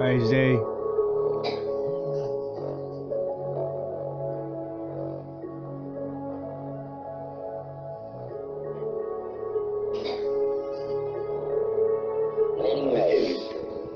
KreZ.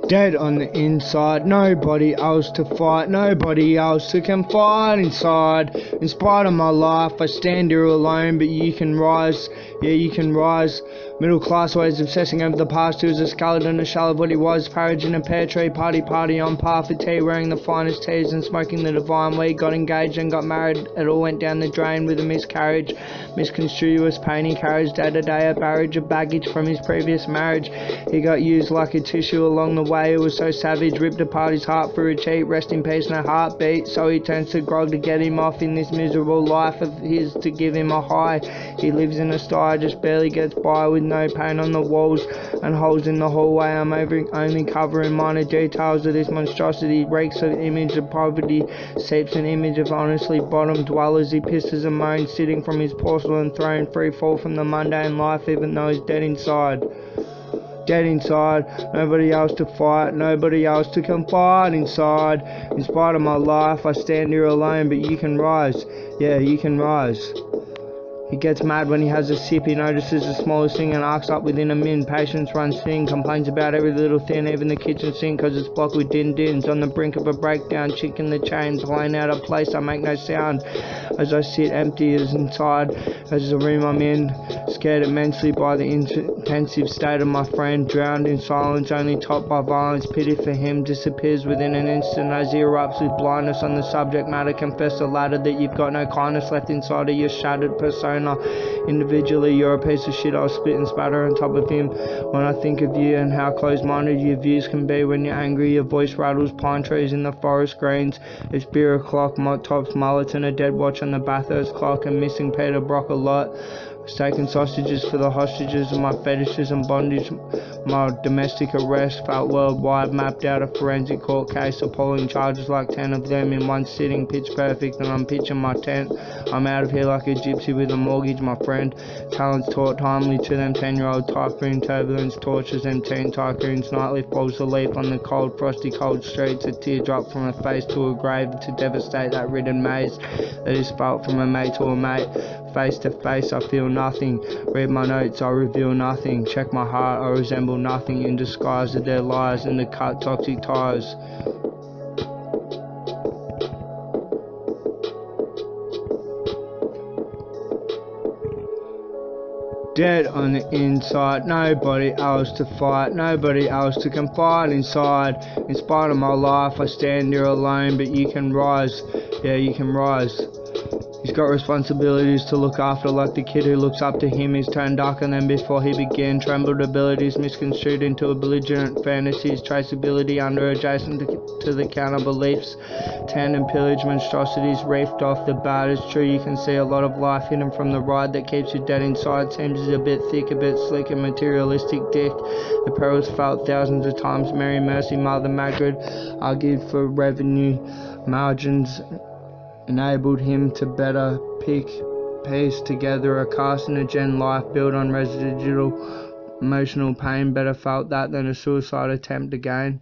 Dead on the inside, nobody else to fight, nobody else to confide inside. In spite of my life, I stand here alone, but you can rise, yeah, you can rise. Middle class ways obsessing over the past, he was a skeleton, a shell of what he was. Parage in a pear tree, party on par for tea, wearing the finest teas and smoking the divine weed. Got engaged and got married, it all went down the drain with a miscarriage. Misconstruous pain he carries day to day, a barrage of baggage from his previous marriage. He got used like a tissue along the way, it was so savage, ripped apart his heart for a cheat. Rest in peace, no heartbeat, so he turns to grog to get him off in this miserable life of his, to give him a high. He lives in a sty, just barely gets by with no paint on the walls and holes in the hallway. I'm only covering minor details of this monstrosity. Reeks of image of poverty, seeps an image of honestly bottom dwellers. He pisses and moans, sitting from his porcelain throne, free fall from the mundane life, even though he's dead inside. Dead inside, nobody else to fight, nobody else to confide inside. In spite of my life, I stand here alone, but you can rise, yeah, you can rise. He gets mad when he has a sip, he notices the smallest thing and arcs up within a min. Patience runs thin, complains about every little thing, even the kitchen sink, cause it's blocked with din-dins. On the brink of a breakdown, chick in the chain, playing out of place, I make no sound. As I sit empty as inside, as the room I'm in, scared immensely by the intensive state of my friend, drowned in silence, only topped by violence. Pity for him disappears within an instant as he erupts with blindness on the subject matter. Confess the latter, that you've got no kindness left inside of your shattered persona. Individually, you're a piece of shit, I'll spit and spatter on top of him. When I think of you and how close-minded your views can be, when you're angry, your voice rattles pine trees in the forest greens. It's beer o'clock, tops mullets and a dead watch on the Bathurst clock, and missing Peter Brock a lot. Steak and sausages for the hostages of my fetishes and bondage. My domestic arrest felt worldwide, mapped out a forensic court case, appalling charges like 10 of them in one sitting, pitch perfect, and I'm pitching my tent. I'm out of here like a gypsy with a mortgage, my friend. Talents taught timely to them 10-year-old typhoon, turbulence tortures them teen tycoons. Nightly falls asleep on the cold, frosty, cold streets, a teardrop from a face to a grave to devastate that ridden maze that is felt from a mate to a mate. Face to face, I feel nothing. Read my notes, I reveal nothing. Check my heart, I resemble nothing. In disguise of their lies and the cut toxic ties. Dead on the inside, nobody else to fight, nobody else to confide inside. In spite of my life, I stand here alone, but you can rise, yeah, you can rise. He's got responsibilities to look after, like the kid who looks up to him. He's turned darker than before he began. Trembled abilities misconstrued into a belligerent fantasies. Traceability under adjacent to the counter beliefs. Tandem pillage monstrosities reefed off the bat. It's true you can see a lot of life hidden from the ride that keeps you dead inside. Seems a bit thick, a bit slick, and materialistic dick. The perils felt thousands of times. Mary Mercy, Mother Margaret argued for revenue margins, enabled him to better piece together a carcinogen life built on residual emotional pain. Better felt that than a suicide attempt again.